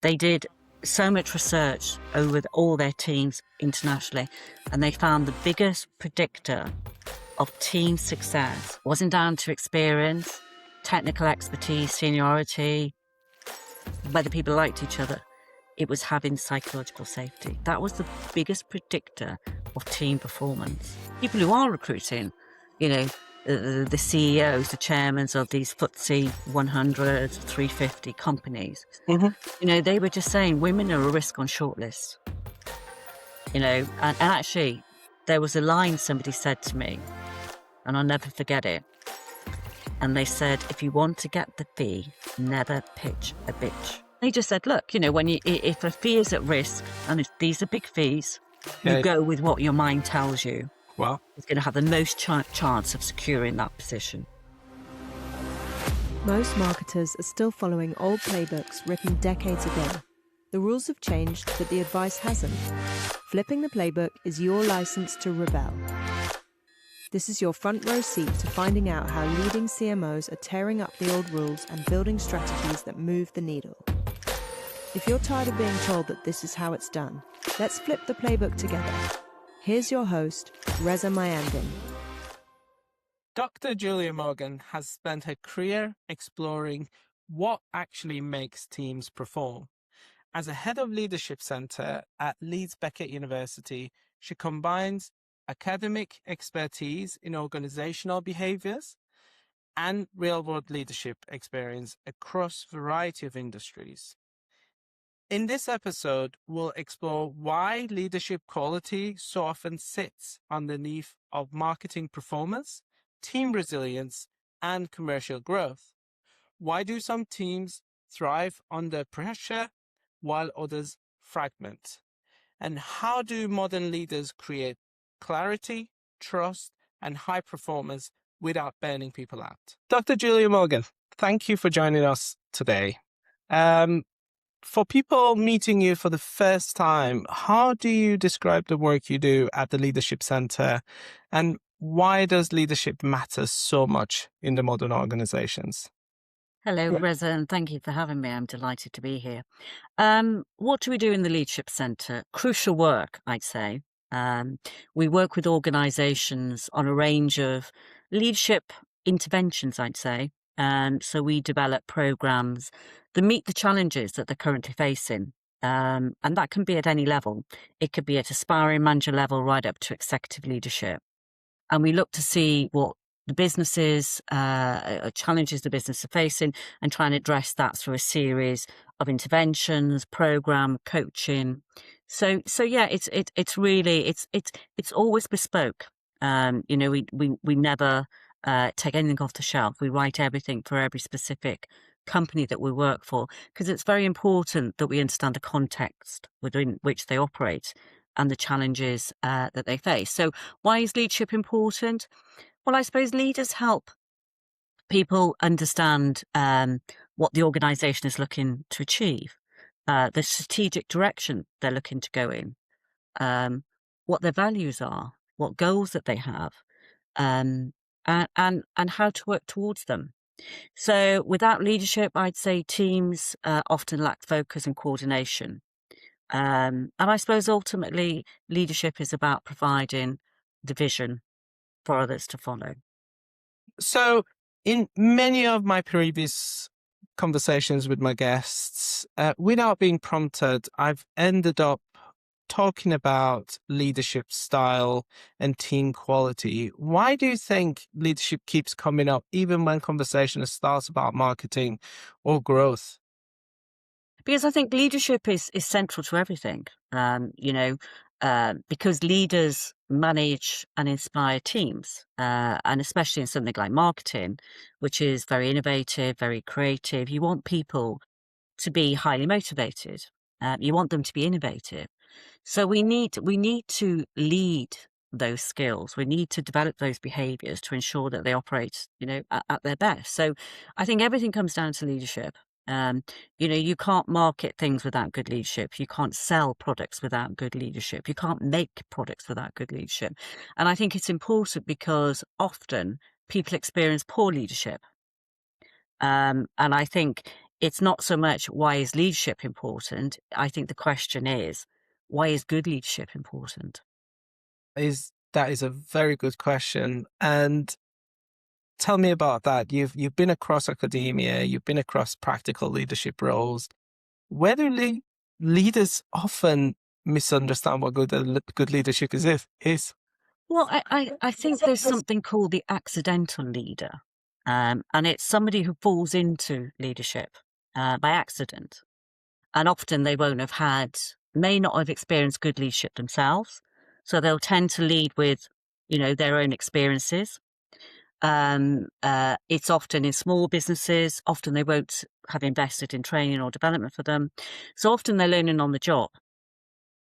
They did so much research over all their teams internationally, and they found the biggest predictor of team success wasn't down to experience, technical expertise, seniority, whether people liked each other. It was having psychological safety. That was the biggest predictor of team performance. People who are recruiting, the CEOs, the chairmen of these FTSE 100, 350 companies, they were just saying women are a risk on shortlists. And actually, there was a line somebody said to me, and I'll never forget it. And they said, if you want to get the fee, never pitch a bitch. They just said, look, if a fee is at risk, and these are big fees, you go with what your mind tells you. Wow. It's going to have the most chance of securing that position. Most marketers are still following old playbooks written decades ago. The rules have changed, but the advice hasn't. Flipping the Playbook is your license to rebel. This is your front row seat to finding out how leading CMOs are tearing up the old rules and building strategies that move the needle. If you're tired of being told that this is how it's done, let's flip the playbook together. Here's your host, Reza Moaiandin. Dr. Julia Morgan has spent her career exploring what actually makes teams perform. As a head of Leadership Center at Leeds Beckett University, she combines academic expertise in organizational behaviors and real-world leadership experience across a variety of industries. In this episode, we'll explore why leadership quality so often sits underneath of marketing performance, team resilience, and commercial growth. Why do some teams thrive under pressure while others fragment? And how do modern leaders create clarity, trust, and high performance without burning people out? Dr. Julia Morgan, thank you for joining us today. For people meeting you for the first time, how do you describe the work you do at the Leadership Center, and why does leadership matter so much in the modern organizations? Hello, Reza, and thank you for having me. I'm delighted to be here. What do we do in the Leadership Center? Crucial work, I'd say. We work with organizations on a range of leadership interventions, I'd say. So we develop programs that meet the challenges that they're currently facing. And that can be at any level. It could be at aspiring manager level right up to executive leadership. And we look to see what the businesses, challenges the business are facing, and try and address that through a series of interventions, program, coaching. So yeah, it's really always bespoke. We never take anything off the shelf. We write everything for every specific company that we work for, because it's very important that we understand the context within which they operate and the challenges that they face. So why is leadership important? Well, I suppose leaders help people understand what the organisation is looking to achieve, the strategic direction they're looking to go in, what their values are, what goals that they have, and how to work towards them. So without leadership, I'd say teams often lack focus and coordination. And I suppose ultimately leadership is about providing the vision for others to follow. So in many of my previous conversations with my guests, without being prompted, I've ended up talking about leadership style and team quality. Why do you think leadership keeps coming up even when conversation starts about marketing or growth? Because I think leadership is central to everything, because leaders manage and inspire teams, and especially in something like marketing, which is very innovative, very creative. You want people to be highly motivated. You want them to be innovative. So we need to lead those skills. We need to develop those behaviours to ensure that they operate, at their best. So I think everything comes down to leadership. You can't market things without good leadership. You can't sell products without good leadership. You can't make products without good leadership. And I think it's important because often people experience poor leadership. And I think it's not so much why is leadership important. I think the question is, why is good leadership important? That is a very good question. And tell me about that. You've been across academia, you've been across practical leadership roles. Where do leaders often misunderstand what good leadership is? Well, I think there's something called the accidental leader, and it's somebody who falls into leadership by accident. And often they won't have may not have experienced good leadership themselves. So they'll tend to lead with, their own experiences. It's often in small businesses. Often they won't have invested in training or development for them. So often they're learning on the job.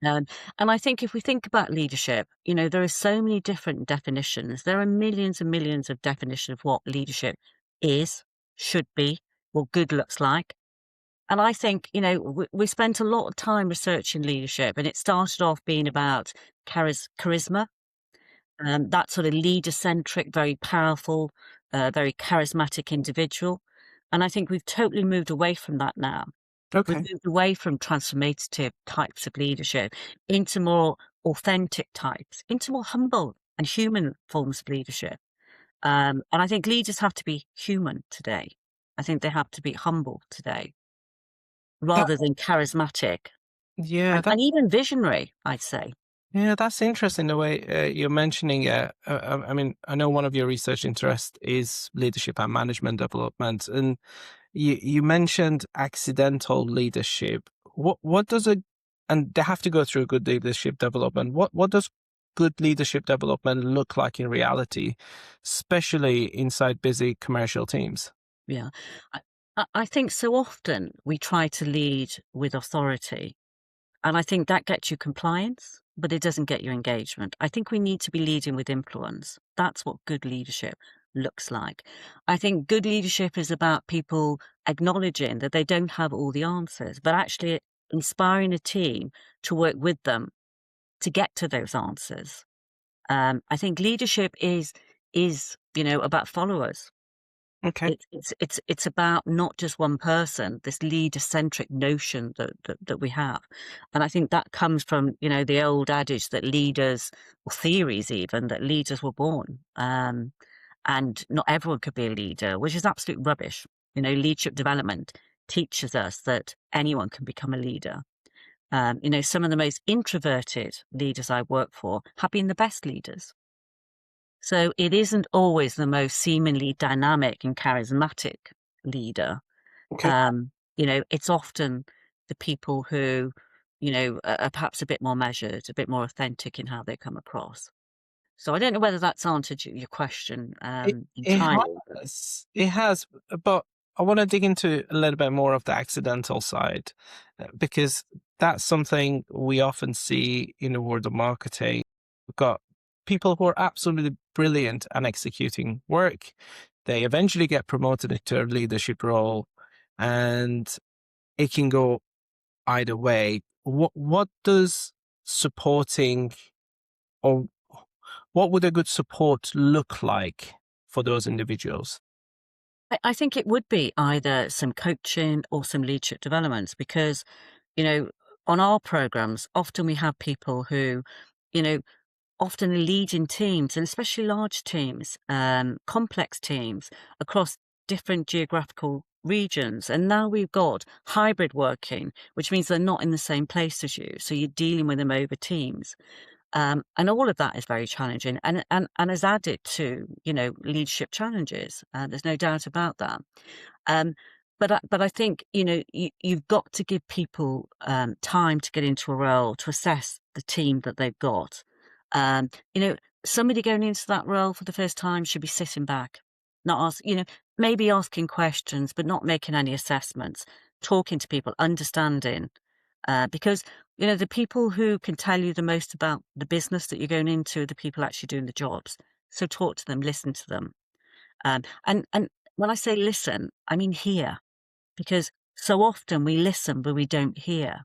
Um, and I think if we think about leadership, there are so many different definitions. There are millions and millions of definitions of what leadership is, should be, what good looks like. And I think, we spent a lot of time researching leadership, and it started off being about charisma, that sort of leader-centric, very powerful, very charismatic individual. And I think we've totally moved away from that now. We've Okay. moved away from transformative types of leadership into more authentic types, into more humble and human forms of leadership. And I think leaders have to be human today. I think they have to be humble today That rather than charismatic yeah, and even visionary, I'd say. that's interesting the way you're mentioning. I mean, I know one of your research interests is leadership and management development, and you mentioned accidental leadership. What does and they have to go through good leadership development. What does good leadership development look like in reality, especially inside busy commercial teams? Yeah. I think so often we try to lead with authority. And I think that gets you compliance, but it doesn't get you engagement. I think we need to be leading with influence. That's what good leadership looks like. I think good leadership is about people acknowledging that they don't have all the answers, but actually inspiring a team to work with them to get to those answers. I think leadership is about followers. Okay. It's about not just one person, this leader-centric notion that we have. And I think that comes from, the old adage that leaders, or theories even, that leaders were born. And not everyone could be a leader, which is absolute rubbish. Leadership development teaches us that anyone can become a leader. Some of the most introverted leaders I work for have been the best leaders. So it isn't always the most seemingly dynamic and charismatic leader. Okay. It's often the people who, are perhaps a bit more measured, a bit more authentic in how they come across. So I don't know whether that's answered your question It entirely. has. It has, but I want to dig into a little bit more of the accidental side, because that's something we often see in the world of marketing. We've got people who are absolutely brilliant at executing work. They eventually get promoted into a leadership role, and it can go either way. What does supporting, or what would a good support look like for those individuals? I think it would be either some coaching or some leadership developments because, you know, on our programs, often we have people who, you know, often lead in teams and especially large teams, complex teams across different geographical regions. And now we've got hybrid working, which means they're not in the same place as you. So you're dealing with them over teams. And all of that is very challenging and has added to, leadership challenges. There's no doubt about that. Um, but I think, you've got to give people time to get into a role, to assess the team that they've got. Um, you know, Somebody going into that role for the first time should be sitting back, not maybe asking questions, but not making any assessments, talking to people, understanding. Because the people who can tell you the most about the business that you're going into are the people actually doing the jobs. So talk to them, listen to them. And when I say listen, I mean hear, because so often we listen, but we don't hear.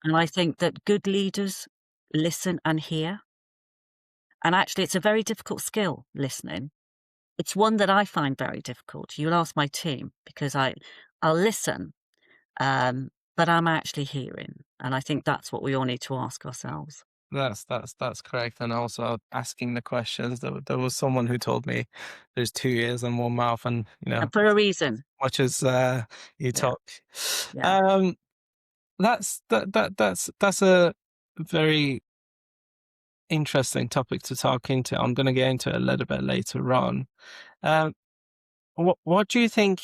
And I think that good leaders listen and hear. And actually, it's a very difficult skill, listening. It's one that I find very difficult. You'll ask my team because I'll listen, but I'm actually hearing, and I think that's what we all need to ask ourselves. That's correct. And also asking the questions. There was someone who told me there's two ears and one mouth, and And for a reason. much as you Yeah, talk. yeah. Um, that's a very interesting topic to talk into. I'm going to get into it a little bit later on. Um, what do you think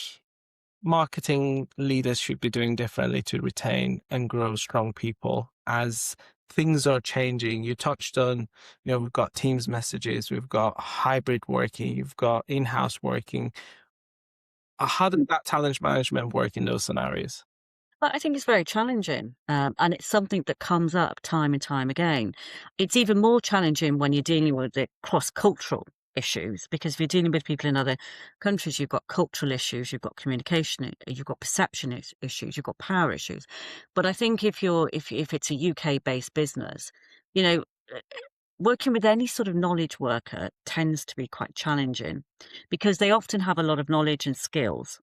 marketing leaders should be doing differently to retain and grow strong people as things are changing? You touched on, we've got Teams messages, we've got hybrid working, you've got in-house working. How does that talent management work in those scenarios? But I think it's very challenging, and it's something that comes up time and time again. It's even more challenging when you're dealing with the cross-cultural issues, because if you're dealing with people in other countries, you've got cultural issues, you've got communication, you've got perception issues, you've got power issues. But I think if it's a UK-based business, you know, uh, working with any sort of knowledge worker tends to be quite challenging because they often have a lot of knowledge and skills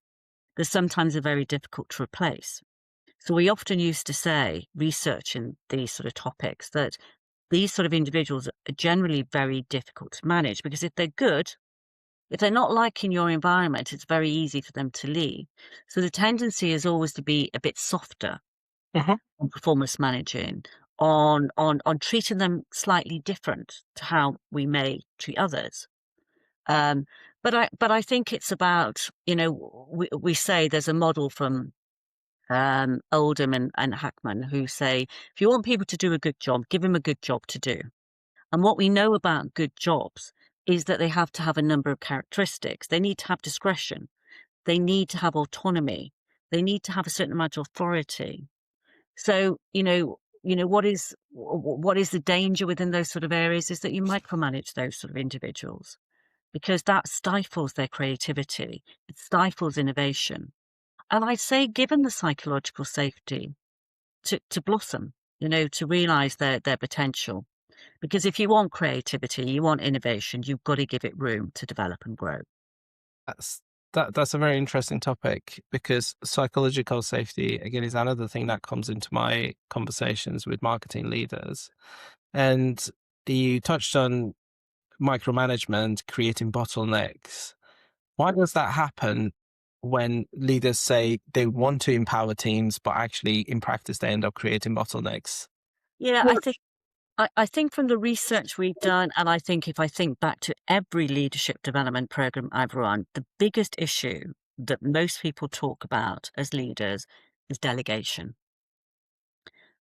that sometimes are very difficult to replace. So we often used to say, researching these sort of topics, that these sort of individuals are generally very difficult to manage because if they're good, if they're not liking your environment, it's very easy for them to leave. So the tendency is always to be a bit softer Mhm. on performance managing, on treating them slightly different to how we may treat others. Um, but I think it's about, we say there's a model from Oldham and Hackman, who say, if you want people to do a good job, give them a good job to do. And what we know about good jobs is that they have to have a number of characteristics. They need to have discretion. They need to have autonomy. They need to have a certain amount of authority. So, what is the danger within those sort of areas is that you micromanage those sort of individuals because that stifles their creativity. It stifles innovation. And I'd say, given the psychological safety, to blossom, to realize their potential. Because if you want creativity, you want innovation, you've got to give it room to develop and grow. That's that's a very interesting topic because psychological safety again is another thing that comes into my conversations with marketing leaders. And you touched on micromanagement, creating bottlenecks. Why does that happen when leaders say they want to empower teams, but actually in practice they end up creating bottlenecks? Yeah, Well, I think from the research we've done, and I think if I think back to every leadership development program I've run, the biggest issue that most people talk about as leaders is delegation.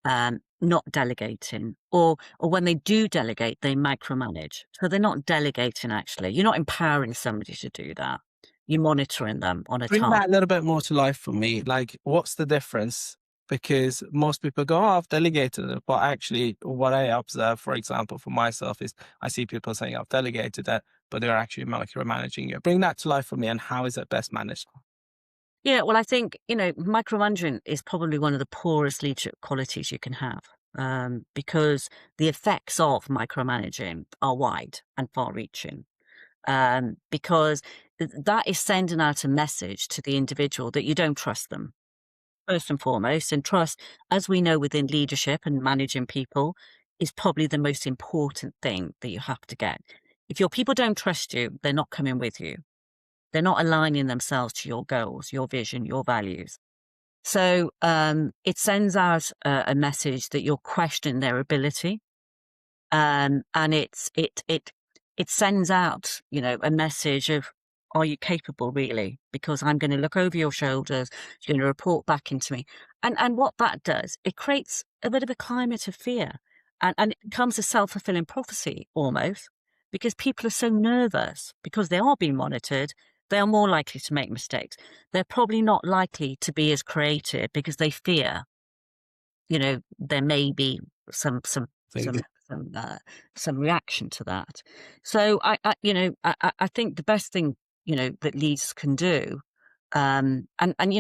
Not delegating, or when they do delegate, they micromanage. So they're not delegating actually. You're not empowering somebody to do that. You're monitoring them on a bring task. that a little bit more to life for me. Like, what's the difference? Because most people go, oh, I've delegated it. But actually, what I observe, for example, for myself, is I see people saying, I've delegated it, but they're actually micromanaging it. Bring that to life for me. And how is it best managed? Yeah, well, I think, micromanaging is probably one of the poorest leadership qualities you can have, because the effects of micromanaging are wide and far reaching. Because that is sending out a message to the individual that you don't trust them, first and foremost. And trust, as we know within leadership and managing people, is probably the most important thing that you have to get. If your people don't trust you, they're not coming with you. They're not aligning themselves to your goals, your vision, your values. So it sends out a message that you're questioning their ability, and it sends out, a message of, are you capable really? Because I'm going to look over your shoulders. You're going to report back into me, and what that does, it creates a bit of a climate of fear, and it becomes a self-fulfilling prophecy almost, because people are so nervous because they are being monitored. They are more likely to make mistakes. They're probably not likely to be as creative because they fear, there may be some some Think. some some uh, some reaction to that. So I think the best thing that leaders can do, and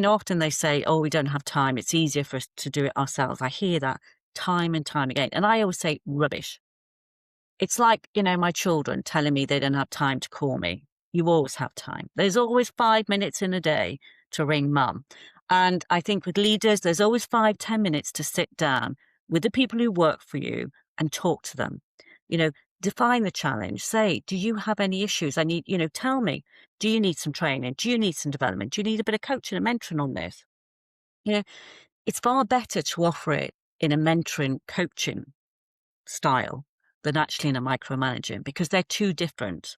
often they say, oh, we don't have time. It's easier for us to do it ourselves. I hear that time and time again, and I always say rubbish. It's like my children telling me they don't have time to call me. You always have time. There's always 5 minutes in a day to ring mum. And I think with leaders, there's always 5, 10 minutes to sit down with the people who work for you and talk to them. You know, define the challenge. Say, do you have any issues? I need, tell me, do you need some training? Do you need some development? Do you need a bit of coaching and mentoring on this? You know, it's far better to offer it in a mentoring coaching style than actually in a micromanaging, because they're two different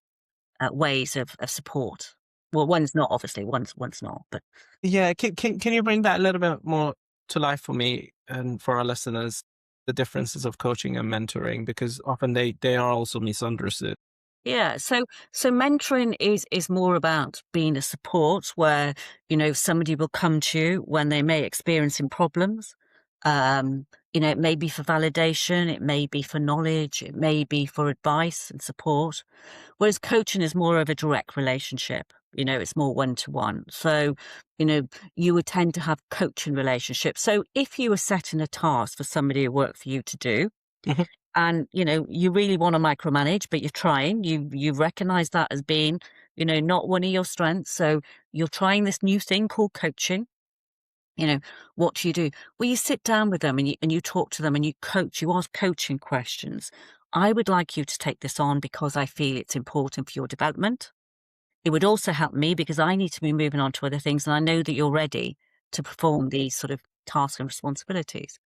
ways of support. Well, one's not, obviously, one's not, but Yeah, can you bring that a little bit more to life for me and for our listeners, the differences of coaching and mentoring, because often they are also misunderstood. yeah. So mentoring is more about being a support where, somebody will come to you when they may experiencing problems. It may be for validation, it may be for knowledge, it may be for advice and support. Whereas coaching is more of a direct relationship. It's more one-to-one. So, you would tend to have coaching relationships. So if you were setting a task for somebody who worked for you to do, Mhm. and, you really want to micromanage, but you're trying, you recognize that as being, not one of your strengths. So you're trying this new thing called coaching. What do you do? Well, you sit down with them and you talk to them and you coach, you ask coaching questions. I would like you to take this on because I feel it's important for your development. It would also help me because I need to be moving on to other things, and I know that you're ready to perform these sort of tasks and responsibilities.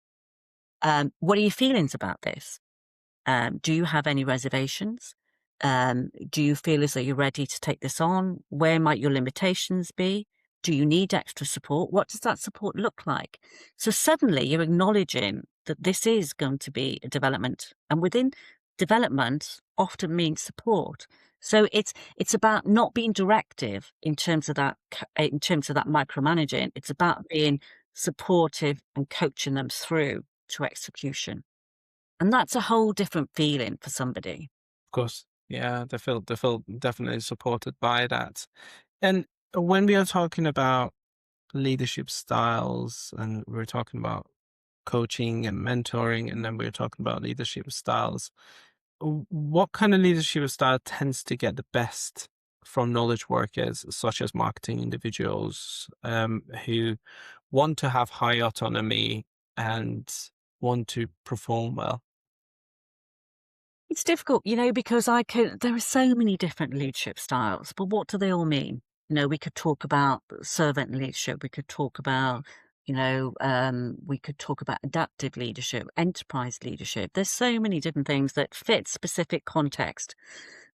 What are your feelings about this? Do you have any reservations? Do you feel as though you're ready to take this on? Where might your limitations be? Do you need extra support? What does that support look like? So suddenly you're acknowledging that this is going to be a development, and within development often means support. So it's about not being directive in terms of that micromanaging. It's about being supportive and coaching them through to execution. And that's a whole different feeling for somebody. Of course. Yeah, they feel definitely supported by that. And when we are talking about leadership styles and we're talking about coaching and mentoring, and then we're talking about leadership styles, what kind of leadership style tends to get the best from knowledge workers, such as marketing individuals, who want to have high autonomy and want to perform well? It's difficult, because there are so many different leadership styles, but what do they all mean? We could talk about servant leadership. We could talk about, we could talk about adaptive leadership, enterprise leadership. There's so many different things that fit specific context.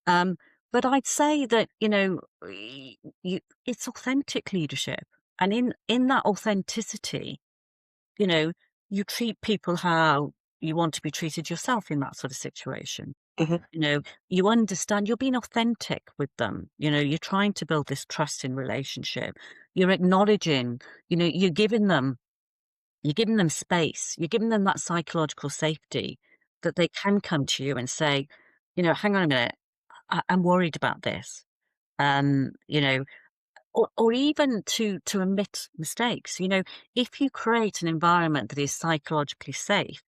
Um, but I'd say that, it's authentic leadership. And in that authenticity, you know, you treat people how you want to be treated yourself in that sort of situation. Mhm. You understand, you're being authentic with them. You're trying to build this trusting relationship. You're acknowledging, you're giving them space. You're giving them that psychological safety that they can come to you and say, hang on a minute, I'm worried about this. Um, you know, or even to admit mistakes. If you create an environment that is psychologically safe,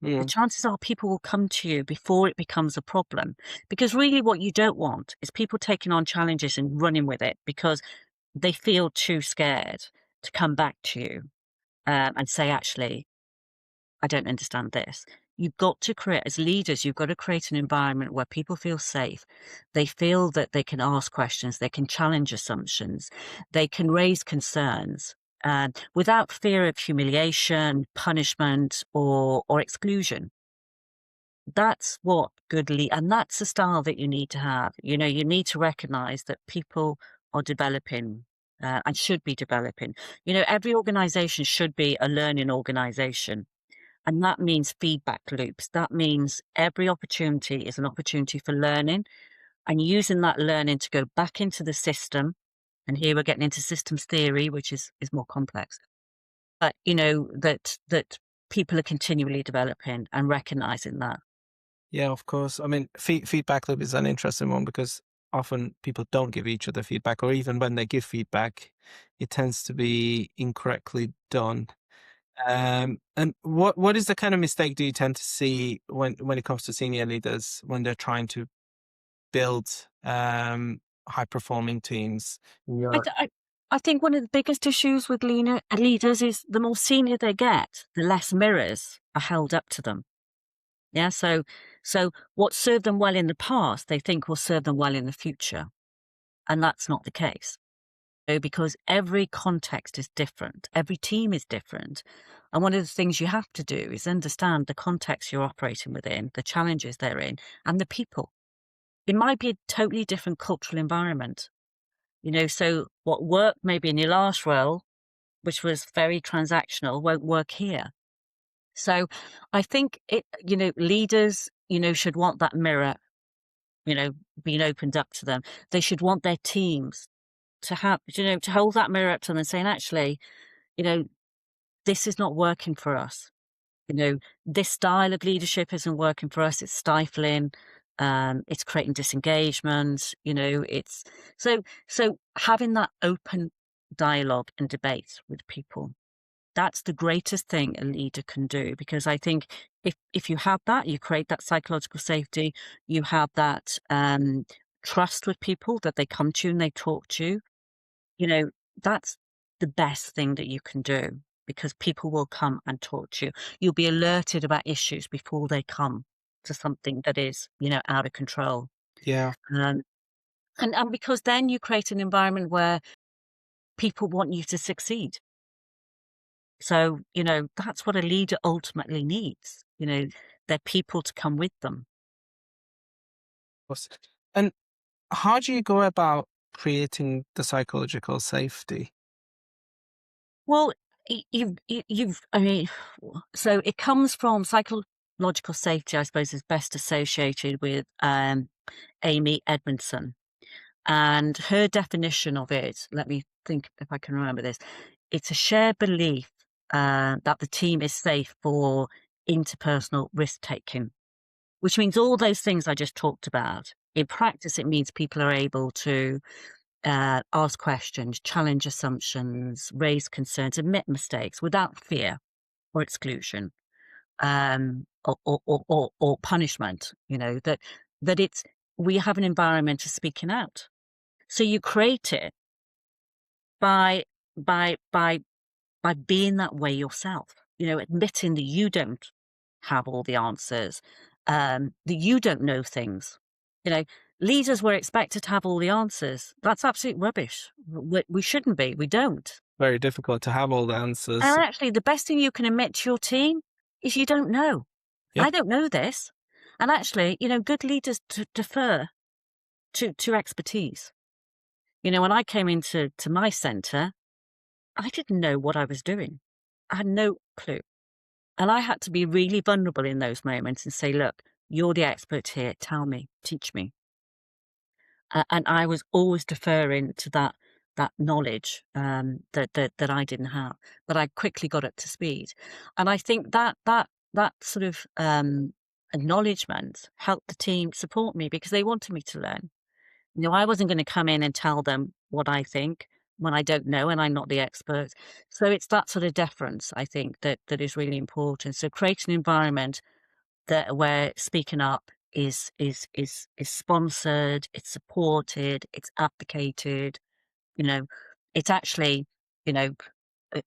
the Yeah. chances are people will come to you before it becomes a problem. Because really what you don't want is people taking on challenges and running with it because they feel too scared to come back to you and say, actually, I don't understand this. You've got to create, as leaders, you've got to create an environment where people feel safe. They feel that they can ask questions, they can challenge assumptions, they can raise concerns without fear of humiliation, punishment, or exclusion. That's what and that's the style that you need to have. You need to recognize that people are developing and should be developing. Every organization should be a learning organization. And that means feedback loops. That means every opportunity is an opportunity for learning and using that learning to go back into the system. And here we're getting into systems theory, which is more complex. But that people are continually developing and recognizing that. Yeah, of course. I mean, feedback loop is an interesting one because often people don't give each other feedback, or even when they give feedback, it tends to be incorrectly done. And what is the kind of mistake do you tend to see when it comes to senior leaders when they're trying to build high-performing teams in I, your... th- I, I think one of the biggest issues with leaders is the more senior they get, the less mirrors are held up to them. Yeah. So what served them well in the past, they think will serve them well in the future. And that's not the case. Because every context is different. Every team is different. And one of the things you have to do is understand the context you're operating within, the challenges they're in, and the people. It might be a totally different cultural environment. So what worked maybe in your last role, which was very transactional, won't work here. So I think leaders, should want that mirror, being opened up to them. They should want their teams to have, to hold that mirror up to them and saying, actually, this is not working for us. This style of leadership isn't working for us. It's stifling. It's creating disengagement. It's so having that open dialogue and debate with people. That's the greatest thing a leader can do, because I think if you have that, you create that psychological safety. You have that trust with people, that they come to you and they talk to you. That's the best thing that you can do, because people will come and talk to you. You'll be alerted about issues before they come to something that is, out of control. Yeah. Um, and because then you create an environment where people want you to succeed. So, that's what a leader ultimately needs, their people to come with them. Course. And how do you go about creating the psychological safety? Well, I mean, so it comes from psychological safety, I suppose, is best associated with Amy Edmondson. And her definition of it, let me think if I can remember this. It's a shared belief that the team is safe for interpersonal risk taking, which means all those things I just talked about. In practice, it means people are able to ask questions, challenge assumptions, raise concerns, admit mistakes without fear or exclusion, or punishment. That it's we have an environment of speaking out. So you create it by by by by being that way yourself. Admitting that you don't have all the answers, that you don't know things. Leaders were expected to have all the answers. That's absolute rubbish. We shouldn't be. We don't. Very difficult to have all the answers. And actually, the best thing you can admit to your team is you don't know. Yeah. I don't know this. And actually, good leaders defer to expertise. When I came into my centre, I didn't know what I was doing. I had no clue. And I had to be really vulnerable in those moments and say, look, you're the expert here. Tell me, teach me. And I was always deferring to that knowledge that I didn't have, but I quickly got up to speed. And I think that sort of acknowledgement helped the team support me, because they wanted me to learn. I wasn't going to come in and tell them what I think when I don't know and I'm not the expert. So it's that sort of deference, I think, that is really important. So create an environment where speaking up is sponsored, it's supported, it's advocated. It's actually,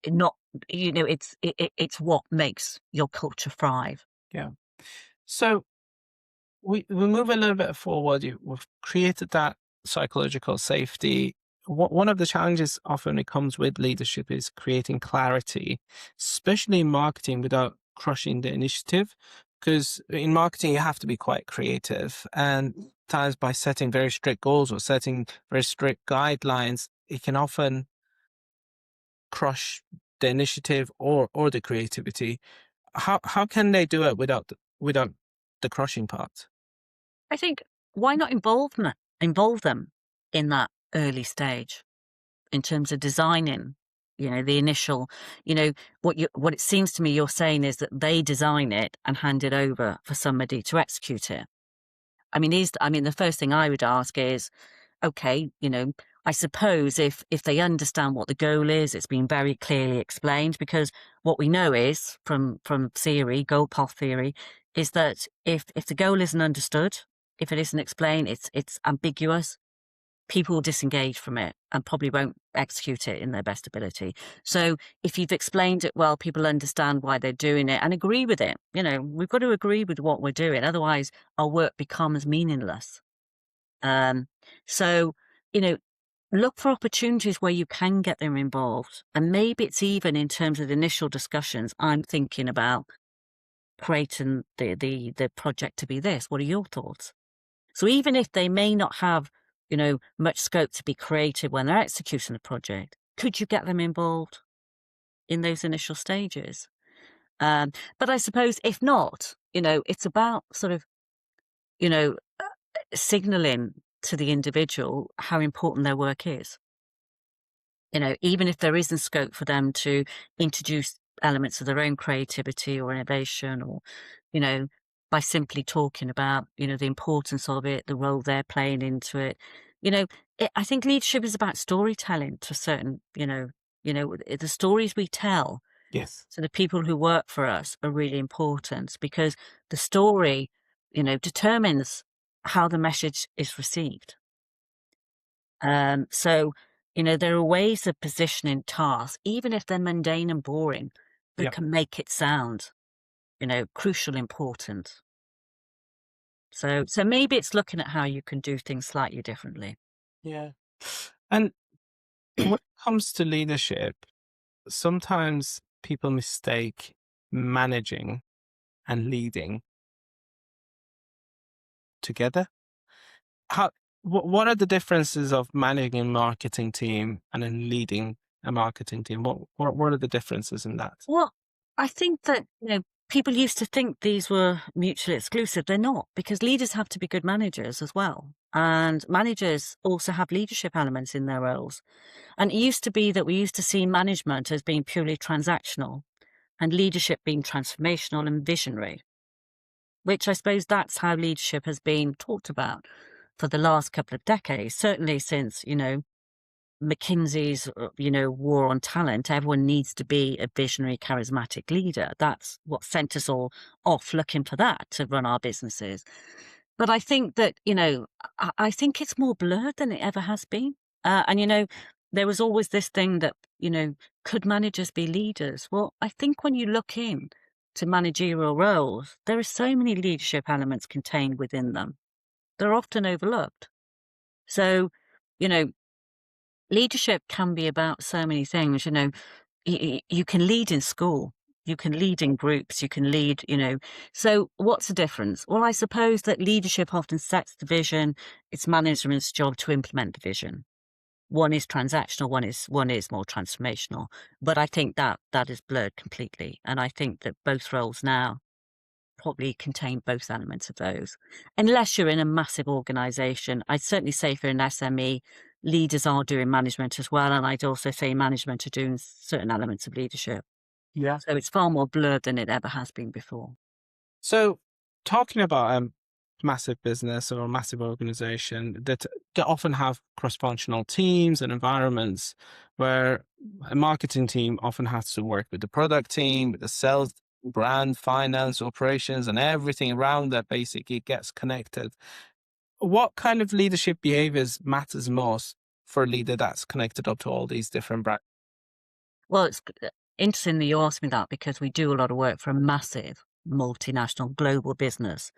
not, it's what makes your culture thrive. Yeah. So we move a little bit forward. We've created that psychological safety. One of the challenges often it comes with leadership is creating clarity, especially in marketing, without crushing the initiative. Because in marketing, you have to be quite creative, and times by setting very strict goals or setting very strict guidelines, it can often crush the initiative or the creativity. How can they do it without the crushing part? I think, why not involve them in that early stage in terms of designing, the initial, what it seems to me you're saying is that they design it and hand it over for somebody to execute it. I mean, the first thing I would ask is, okay, I suppose if they understand what the goal is, it's been very clearly explained, because what we know is from theory, goal path theory, is that if the goal isn't understood, if it isn't explained, it's ambiguous, people will disengage from it and probably won't execute it in their best ability. So if you've explained it well, people understand why they're doing it and agree with it. We've got to agree with what we're doing. Otherwise, our work becomes meaningless. So, you know, look for opportunities where you can get them involved. And maybe it's even in terms of the initial discussions, I'm thinking about creating the project to be this. What are your thoughts? So even if they may not have, much scope to be creative when they're executing the project, could you get them involved in those initial stages? But I suppose if not, it's about sort of, signaling to the individual how important their work is. Even if there isn't scope for them to introduce elements of their own creativity or innovation or, by simply talking about, the importance of it, the role they're playing into it. I think leadership is about storytelling to a certain, the stories we tell Yes. to the people who work for us are really important because the story, determines how the message is received. So, there are ways of positioning tasks, even if they're mundane and boring, that Yep. can make it sound, crucial, important. So maybe it's looking at how you can do things slightly differently. Yeah. And when it comes to leadership, sometimes people mistake managing and leading together. What are the differences of managing a marketing team and then leading a marketing team? What are the differences in that? Well, I think that, people used to think these were mutually exclusive. They're not, because leaders have to be good managers as well. And managers also have leadership elements in their roles. And it used to be that we used to see management as being purely transactional and leadership being transformational and visionary, which I suppose that's how leadership has been talked about for the last couple of decades, certainly since, McKinsey's, war on talent. Everyone needs to be a visionary, charismatic leader. That's what sent us all off looking for that to run our businesses. But I think that, I think it's more blurred than it ever has been. And, there was always this thing that, could managers be leaders? Well, I think when you look in to managerial roles, there are so many leadership elements contained within them. They're often overlooked. So, you know, leadership can be about so many things. You can lead in school, you can lead in groups, you can lead, so what's the difference? Well, I suppose that leadership often sets the vision. It's management's job to implement the vision. One is transactional, one is more transformational, but I think that is blurred completely, and I think that both roles now probably contain both elements of those. Unless you're in a massive organization, I'd certainly say for an SME, leaders are doing management as well. And I'd also say management are doing certain elements of leadership. Yeah. So it's far more blurred than it ever has been before. So talking about massive business or a massive organization that often have cross-functional teams and environments where a marketing team often has to work with the product team, with the sales, brand, finance, operations, and everything around that basically gets connected. What kind of leadership behaviors matters most for a leader that's connected up to all these different brands? Well, it's interesting that you asked me that because we do a lot of work for a massive multinational global business.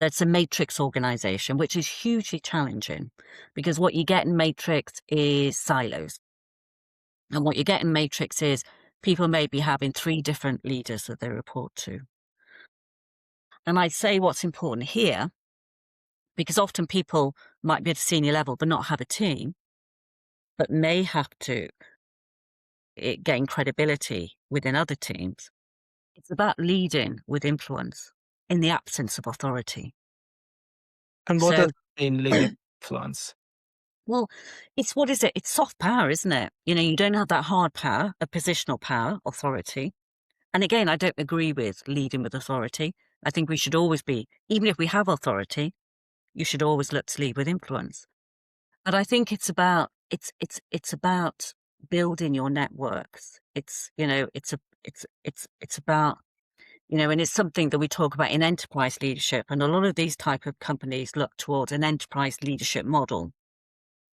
That's a matrix organization, which is hugely challenging because what you get in matrix is silos. And what you get in matrix is people may be having 3 different leaders that they report to. And I'd say what's important here, because often people might be at a senior level but not have a team, but may have to gain credibility within other teams. It's about leading with influence in the absence of authority. And what So, does in leading influence? well, it's what is it? It's soft power, isn't it? You don't have that hard power, a positional power, authority. And again, I don't agree with leading with authority. I think we should always be, even if we have authority, you should always look to lead with influence. But I think it's about building your networks. It's about, and it's something that we talk about in enterprise leadership. And a lot of these type of companies look towards an enterprise leadership model.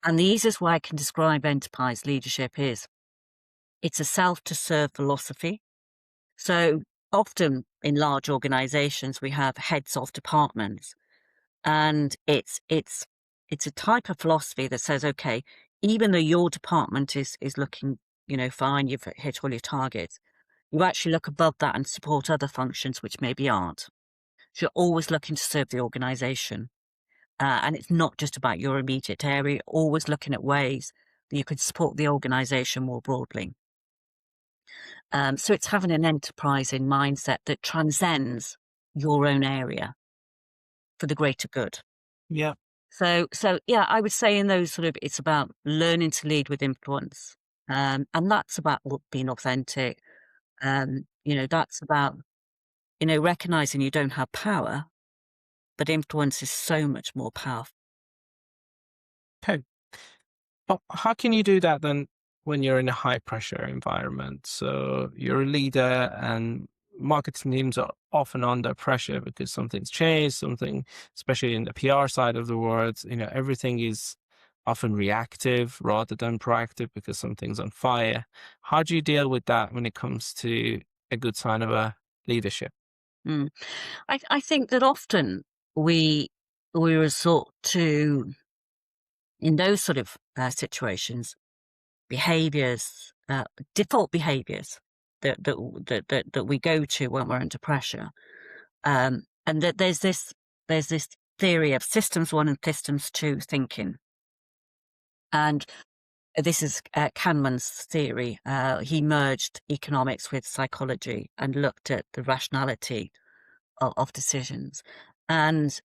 And the easiest way I can describe enterprise leadership is it's a self-to-serve philosophy. So often in large organizations, we have heads of departments, and it's a type of philosophy that says, okay, even though your department is looking, fine, you've hit all your targets, you actually look above that and support other functions which maybe aren't. So you're always looking to serve the organization. And it's not just about your immediate area, you're always looking at ways that you could support the organization more broadly. So it's having an enterprising mindset that transcends your own area for the greater good. Yeah. So yeah, I would say in those it's about learning to lead with influence. And that's about being authentic. That's about, recognizing you don't have power, but influence is so much more powerful. Okay. But how can you do that then when you're in a high pressure environment? So you're a leader and marketing teams are often under pressure because something's changed, something, especially in the PR side of the world, everything is often reactive rather than proactive because something's on fire. How do you deal with that when it comes to a good sign of a leadership? Mm. I think that often we resort to, in those situations, behaviors, default behaviors that we go to when we're under pressure. And that there's this theory of systems 1 and systems 2 thinking. And this is Kahneman's theory. He merged economics with psychology and looked at the rationality of decisions. And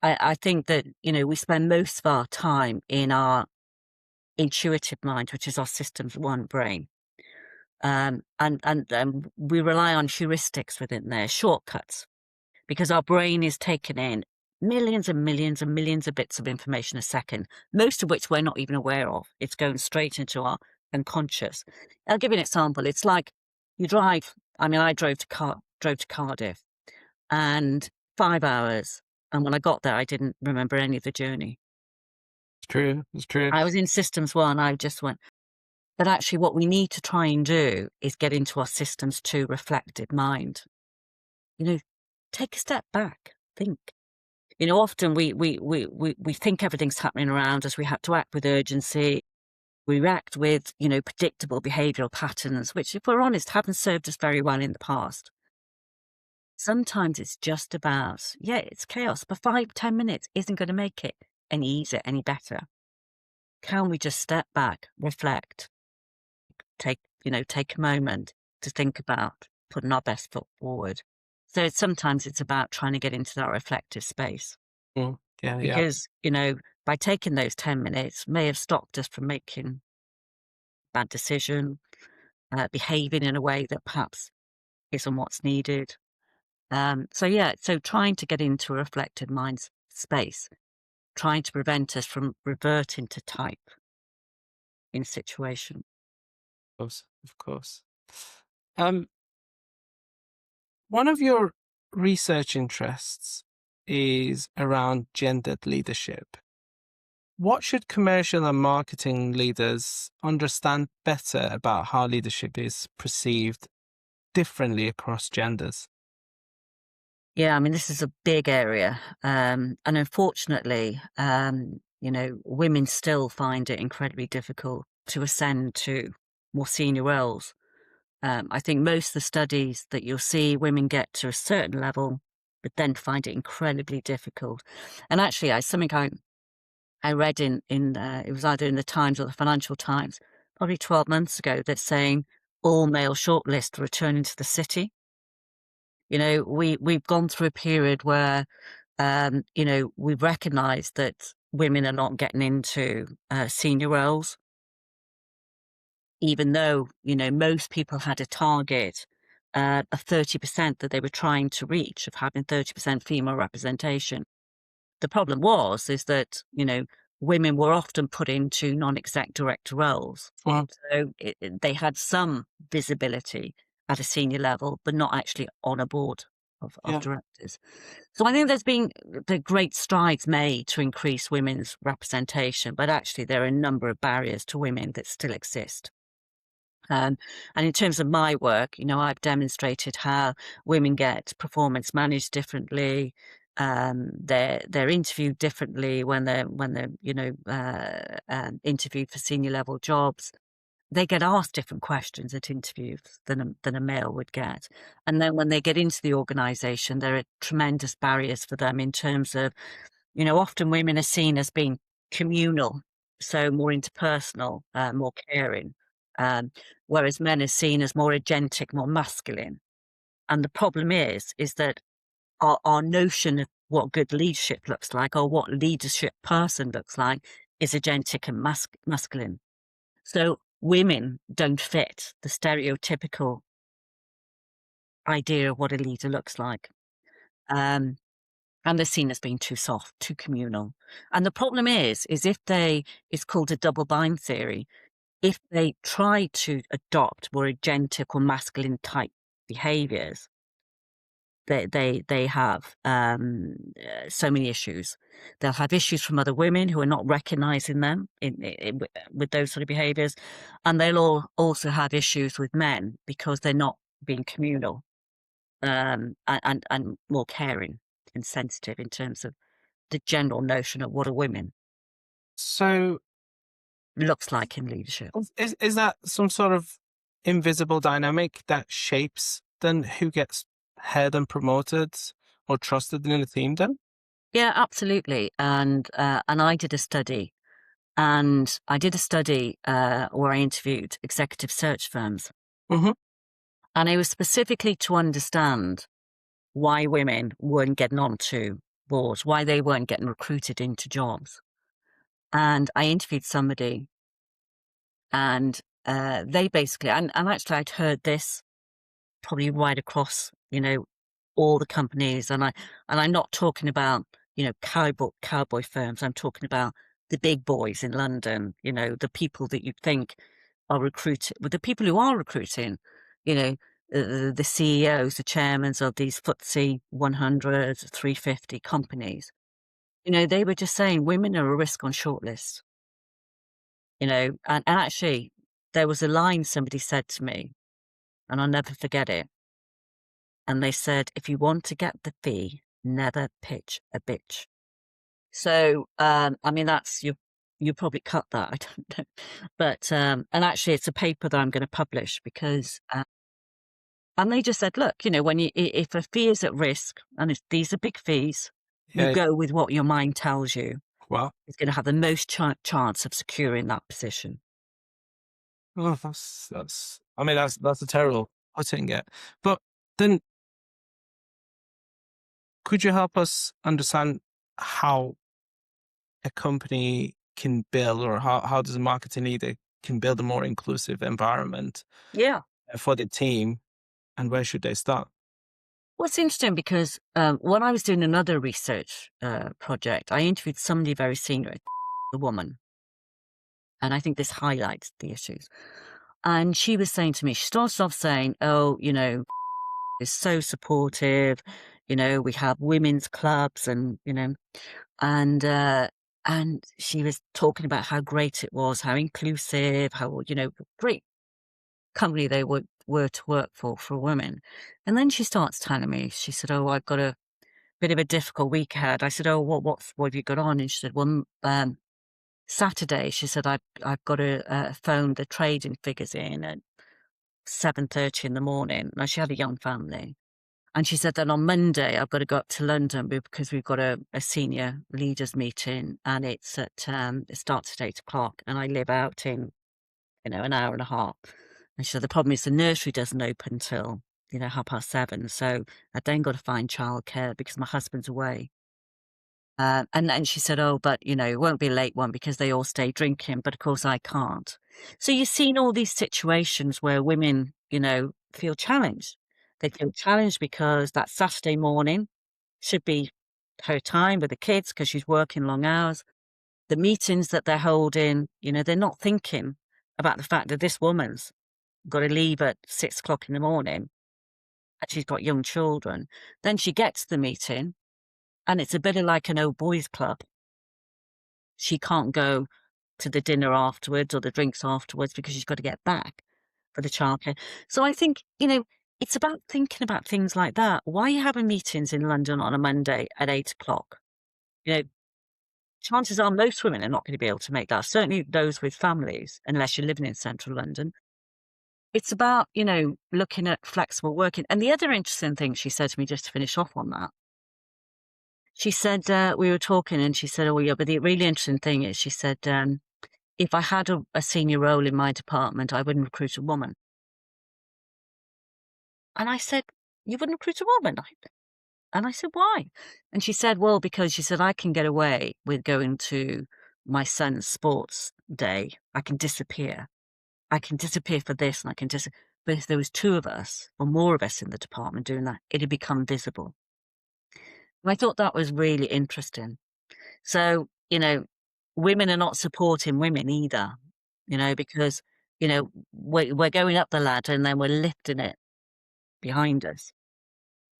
I think that, we spend most of our time in our intuitive mind, which is our systems 1 brain. And we rely on heuristics within there, shortcuts, because our brain is taking in millions and millions and millions of bits of information a second, most of which we're not even aware of. It's going straight into our unconscious. I'll give you an example. It's like you drive. I mean, I drove to Cardiff, and 5 hours. And when I got there, I didn't remember any of the journey. It's true. It's true. I was in systems 1. I just went. But actually, what we need to try and do is get into our systems 2 reflective mind. Take a step back, think. Often we think everything's happening around us. We have to act with urgency. We react with, predictable behavioural patterns, which, if we're honest, haven't served us very well in the past. Sometimes it's just about, it's chaos, but 5-10 minutes isn't going to make it any easier, any better. Can we just step back, reflect, take a moment to think about putting our best foot forward? So sometimes it's about trying to get into that reflective space. Yeah, yeah. Because, by taking those 10 minutes may have stopped us from making bad decision, behaving in a way that perhaps isn't what's needed. So trying to get into a reflective mind space, trying to prevent us from reverting to type in situation. Of course. One of your research interests is around gendered leadership. What should commercial and marketing leaders understand better about how leadership is perceived differently across genders? Yeah, I mean, this is a big area. And unfortunately, women still find it incredibly difficult to ascend to more senior roles. I think most of the studies that you'll see, women get to a certain level, but then find it incredibly difficult. And actually, something I read in it was either in the Times or the Financial Times, probably 12 months ago, that's saying all male shortlists returning to the city. We've gone through a period where, we've recognised that women are not getting into senior roles, even though, most people had a target of 30% that they were trying to reach, of having 30% female representation. The problem is that, women were often put into non-exec director roles. Well, So they had some visibility at a senior level, but not actually on a board. Yeah. directors. So I think there's been the great strides made to increase women's representation, but actually there are a number of barriers to women that still exist. And in terms of my work, I've demonstrated how women get performance managed differently. They're interviewed differently when they're interviewed for senior level jobs. They get asked different questions at interviews than a male would get. And then when they get into the organisation, there are tremendous barriers for them in terms of, often women are seen as being communal, so more interpersonal, more caring, um, whereas men are seen as more agentic, more masculine. And the problem is that our notion of what good leadership looks like, or what leadership person looks like, is agentic and masculine. So women don't fit the stereotypical idea of what a leader looks like. And they're seen as being too soft, too communal. And the problem is it's called a double bind theory. If they try to adopt more agentic or masculine type behaviors, they have so many issues. They'll have issues from other women who are not recognizing them with those sort of behaviors. And they'll also have issues with men because they're not being communal, and more caring and sensitive in terms of the general notion of what a woman So looks like in leadership. is that some sort of invisible dynamic that shapes then who gets hired and promoted or trusted in a team then? Yeah, absolutely. And I did a study, where I interviewed executive search firms, Mm-hmm. and it was specifically to understand why women weren't getting onto boards, why they weren't getting recruited into jobs. And I interviewed somebody, and they basically, and actually I'd heard this probably right across, all the companies. And I'm not talking about, cowboy firms. I'm talking about the big boys in London, the people that you think are recruiting, but the people who are recruiting, you know, the CEOs, the chairmen of these FTSE 100, 350 companies, they were just saying women are a risk on shortlists, and actually there was a line somebody said to me, and I'll never forget it. And they said, if you want to get the fee, never pitch a bitch. So, I mean, you probably cut that. I don't know. But, and actually it's a paper that I'm going to publish because, and they just said, look, if a fee is at risk, and these are big fees, you Yeah. go with what your mind tells you Wow. is going to have the most chance of securing that position. Oh, I mean, that's a terrible putting it. But then could you help us understand how a company can build, or how does a marketing leader can build a more inclusive environment Yeah. for the team, and where should they start? Well, it's interesting because when I was doing another research project, I interviewed somebody very senior, a woman. And I think this highlights the issues. And she was saying to me, she started off saying, oh, is so supportive. We have women's clubs and, and she was talking about how great it was, how inclusive, how, great company they were to work for women. And then she starts telling me, she said, oh, I've got a bit of a difficult week ahead. I said, oh, what have you got on? And she said, well, Saturday, she said, I've got to phone the trading figures in at 7:30 in the morning. Now, she had a young family. And she said that on Monday, I've got to go up to London because we've got a senior leaders meeting, and it starts at 8:00, and I live out in, an hour and a half. And she said, the problem is the nursery doesn't open till, 7:30. So I then got to find childcare because my husband's away. And then she said, oh, but, it won't be a late one because they all stay drinking. But of course, I can't. So you've seen all these situations where women, feel challenged. They feel challenged because that Saturday morning should be her time with the kids because she's working long hours. The meetings that they're holding, they're not thinking about the fact that this woman's got to leave at 6:00 in the morning and she's got young children, then she gets the meeting and it's a bit of like an old boys club. She can't go to the dinner afterwards or the drinks afterwards because she's got to get back for the childcare. So I think, it's about thinking about things like that. Why are you having meetings in London on a Monday at 8 o'clock? You know, chances are most women are not going to be able to make that, certainly those with families, unless you're living in central London. It's about, looking at flexible working. And the other interesting thing she said to me, just to finish off on that, she said, we were talking and she said, oh, yeah, but the really interesting thing is, she said, if I had a senior role in my department, I wouldn't recruit a woman. And I said, you wouldn't recruit a woman? And I said, why? And she said, well, because she said, I can get away with going to my son's sports day. I can disappear. I can disappear for this and I can disappear. But if there was two of us or more of us in the department doing that, it'd become visible. And I thought that was really interesting. So, women are not supporting women either, because, we're going up the ladder and then we're lifting it behind us.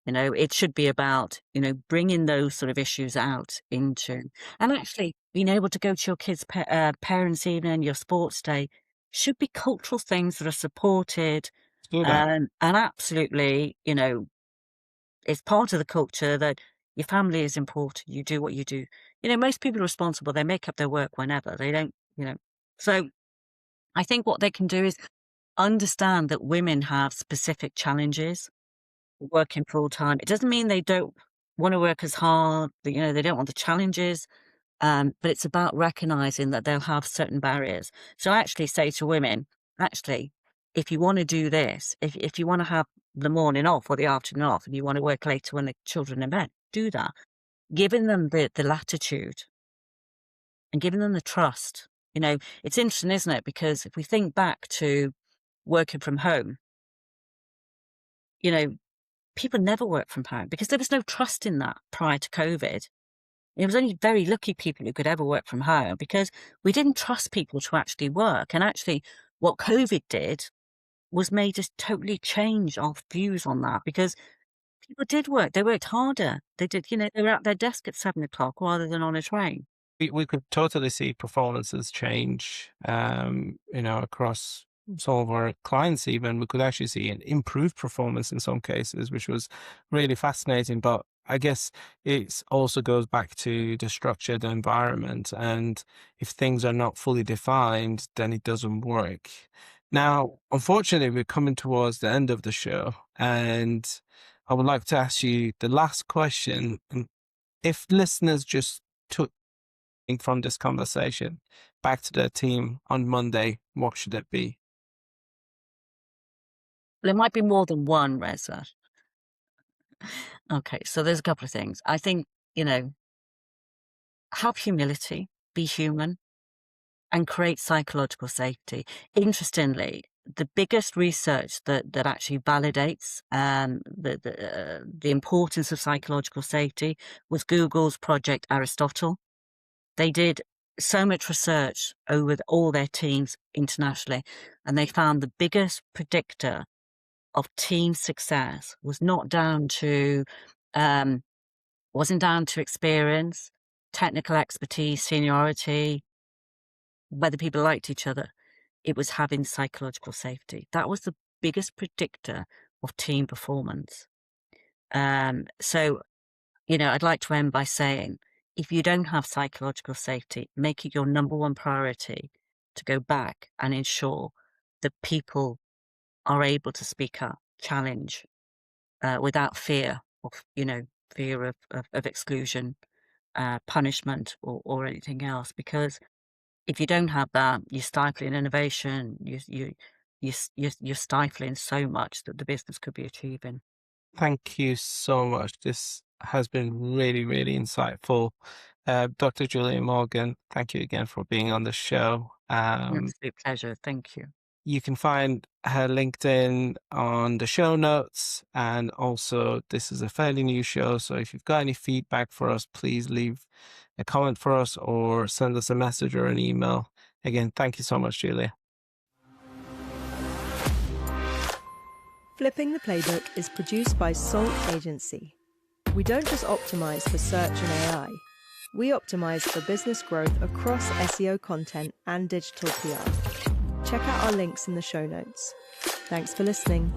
It should be about, bringing those sort of issues out into, and actually being able to go to your kids' parents' evening, your sports day, should be cultural things that are supported. Do that. And absolutely, it's part of the culture that your family is important. You do what you do. Most people are responsible. They make up their work whenever. They don't, So I think what they can do is understand that women have specific challenges working full time. It doesn't mean they don't want to work as hard, but, they don't want the challenges. But it's about recognizing that they'll have certain barriers. So I actually say to women, actually, if you want to do this, if you want to have the morning off or the afternoon off and you want to work later when the children are in bed, do that. Giving them the latitude and giving them the trust. It's interesting, isn't it? Because if we think back to working from home, people never worked from home because there was no trust in that prior to COVID. It was only very lucky people who could ever work from home because we didn't trust people to actually work. And actually, what COVID did was made us totally change our views on that because people did work. They worked harder. They did, they were at their desk at 7 o'clock rather than on a train. We could totally see performances change, across some of our clients even. We could actually see an improved performance in some cases, which was really fascinating. But I guess it also goes back to the structure, the environment. And if things are not fully defined, then it doesn't work. Now, unfortunately, we're coming towards the end of the show. And I would like to ask you the last question. If listeners just took from this conversation back to their team on Monday, what should it be? Well, it might be more than one, Reza. Okay, so there's a couple of things. I think, have humility, be human, and create psychological safety. Interestingly, the biggest research that actually validates the importance of psychological safety was Google's Project Aristotle. They did so much research over all their teams internationally, and they found the biggest predictor of team success was not down to, wasn't down to experience, technical expertise, seniority, whether people liked each other. It was having psychological safety. That was the biggest predictor of team performance. So, I'd like to end by saying, if you don't have psychological safety, make it your number one priority to go back and ensure that people are able to speak up, challenge, without fear of, fear of exclusion, punishment, or anything else. Because if you don't have that, you're stifling innovation. You're stifling so much that the business could be achieving. Thank you so much. This has been really, really insightful. Dr. Julia Morgan, thank you again for being on the show. Absolute pleasure. Thank you. You can find her LinkedIn on the show notes. And also, this is a fairly new show. So if you've got any feedback for us, please leave a comment for us or send us a message or an email. Again, thank you so much, Julia. Flipping the Playbook is produced by SALT.agency. We don't just optimize for search and AI. We optimize for business growth across SEO content and digital PR. Check out our links in the show notes. Thanks for listening.